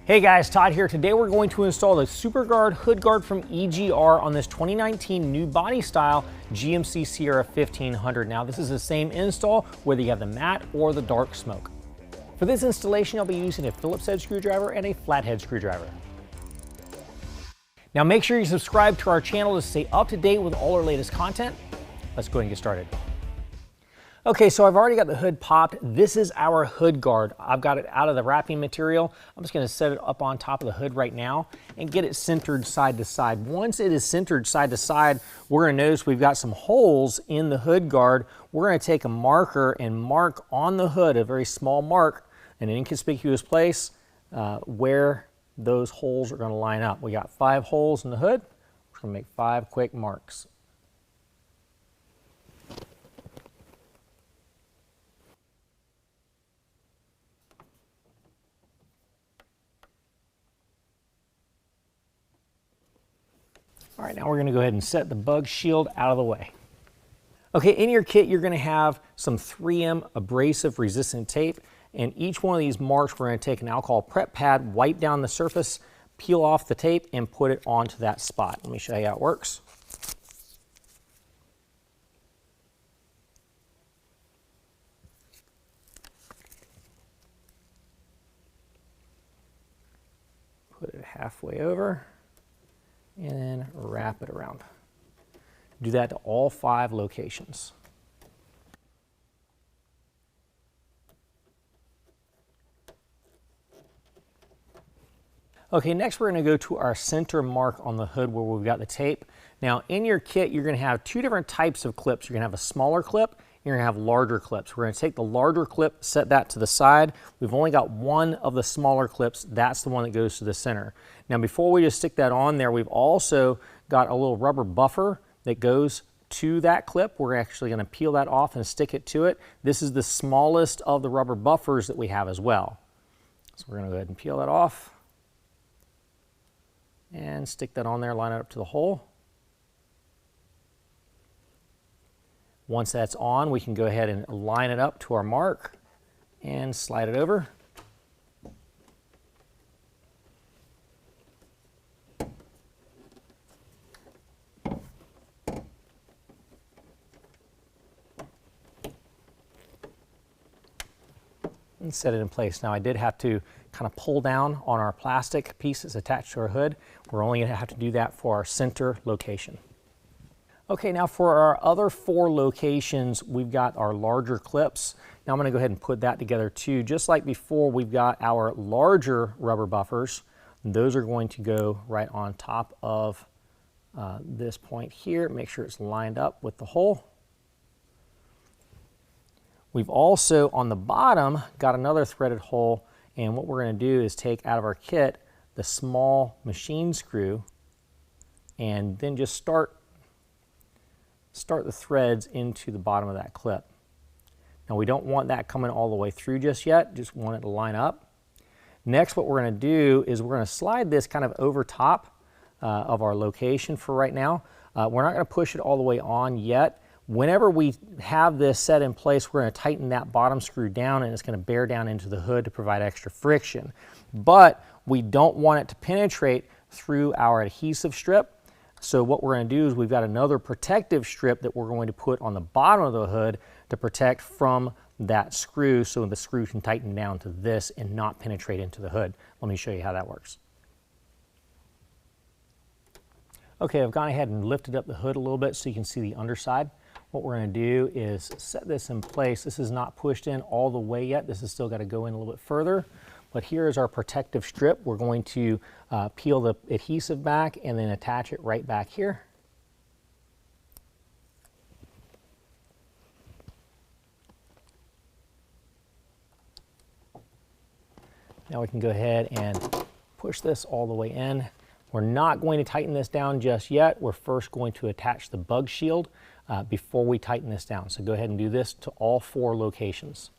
Hey guys, Todd here. Today we're going to install the Superguard hood guard from EGR on this 2019 new body style GMC Sierra 1500. Now this is the same install whether you have the matte or the dark smoke. For this installation I'll be using a Phillips head screwdriver and a flathead screwdriver. Now make sure you subscribe to our channel to stay up to date with all our latest content. Let's go ahead and get started. Okay, so I've already got the hood popped. This is our hood guard. I've got it out of the wrapping material. I'm just gonna set it up on top of the hood right now and get it centered side to side. Once it is centered side to side, we're gonna notice we've got some holes in the hood guard. We're gonna take a marker and mark on the hood, a very small mark, an inconspicuous place where those holes are gonna line up. We got 5 holes in the hood. We're gonna make 5 quick marks. All right, now we're gonna go ahead and set the bug shield out of the way. Okay, in your kit, you're gonna have some 3M abrasive resistant tape, and each one of these marks, we're gonna take an alcohol prep pad, wipe down the surface, peel off the tape, and put it onto that spot. Let me show you how it works. Put it halfway over, and then wrap it around. Do that to all 5 locations. Okay, next we're gonna go to our center mark on the hood where we've got the tape. Now in your kit, you're gonna have 2 different types of clips. You're gonna have a smaller clip, you're gonna have larger clips. We're gonna take the larger clip, set that to the side. We've only got one of the smaller clips. That's the one that goes to the center. Now before we just stick that on there, we've also got a little rubber buffer that goes to that clip. We're actually gonna peel that off and stick it to it. This is the smallest of the rubber buffers that we have as well. So we're gonna go ahead and peel that off and stick that on there, line it up to the hole. Once that's on, we can go ahead and line it up to our mark and slide it over. And set it in place. Now I did have to kind of pull down on our plastic pieces attached to our hood. We're only going to have to do that for our center location. Okay, now for our other 4 locations, we've got our larger clips. Now I'm going to go ahead and put that together too. Just like before, we've got our larger rubber buffers. Those are going to go right on top of this point here. Make sure it's lined up with the hole. We've also, on the bottom, got another threaded hole, and what we're going to do is take out of our kit the small machine screw and then just start the threads into the bottom of that clip. Now we don't want that coming all the way through just yet, just want it to line up. Next, what we're going to do is we're going to slide this kind of over top of our location for right now. We're not going to push it all the way on yet. Whenever we have this set in place, we're going to tighten that bottom screw down, and it's going to bear down into the hood to provide extra friction. But we don't want it to penetrate through our adhesive strip. So what we're going to do is we've got another protective strip that we're going to put on the bottom of the hood to protect from that screw, so the screw can tighten down to this and not penetrate into the hood. Let me show you how that works. Okay, I've gone ahead and lifted up the hood a little bit so you can see the underside. What we're going to do is set this in place. This is not pushed in all the way yet. This has still got to go in a little bit further. But here is our protective strip. We're going to peel the adhesive back and then attach it right back here. Now we can go ahead and push this all the way in. We're not going to tighten this down just yet. We're first going to attach the bug shield before we tighten this down. So go ahead and do this to all 4 locations.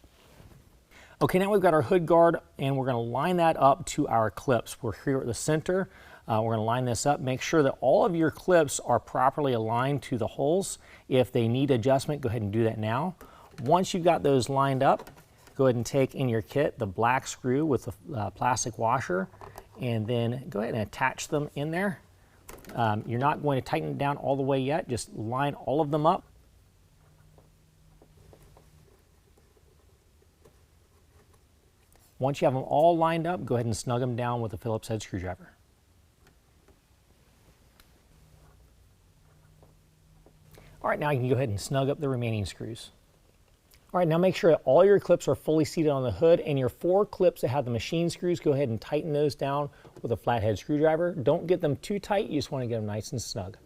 Okay, now we've got our hood guard, and we're going to line that up to our clips. We're here at the center. We're going to line this up. Make sure that all of your clips are properly aligned to the holes. If they need adjustment, go ahead and do that now. Once you've got those lined up, Go ahead and take in your kit the black screw with the plastic washer, and then go ahead and attach them in there. You're not going to tighten it down all the way yet, just line all of them up. Once you have them all lined up, go ahead and snug them down with a Phillips head screwdriver. All right, now you can go ahead and snug up the remaining screws. All right, now make sure that all your clips are fully seated on the hood, and your 4 clips that have the machine screws, go ahead and tighten those down with a flathead screwdriver. Don't get them too tight, you just want to get them nice and snug.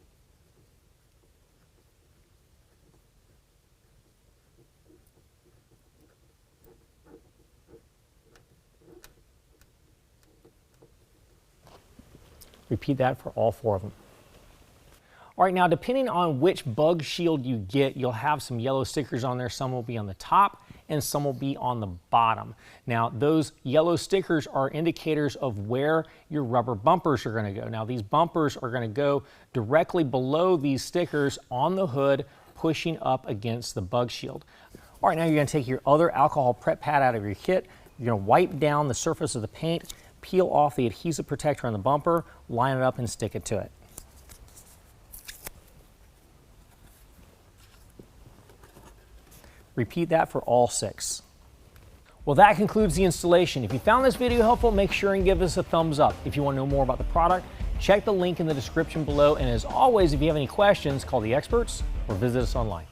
Repeat that for all 4 of them. All right, now depending on which bug shield you get, you'll have some yellow stickers on there. Some will be on the top and some will be on the bottom. Now, those yellow stickers are indicators of where your rubber bumpers are gonna go. Now, these bumpers are gonna go directly below these stickers on the hood, pushing up against the bug shield. All right, now you're gonna take your other alcohol prep pad out of your kit. You're gonna wipe down the surface of the paint, peel off the adhesive protector on the bumper, line it up and stick it to it. Repeat that for all 6. Well, that concludes the installation. If you found this video helpful, make sure and give us a thumbs up. If you want to know more about the product, check the link in the description below. And as always, if you have any questions, call the experts or visit us online.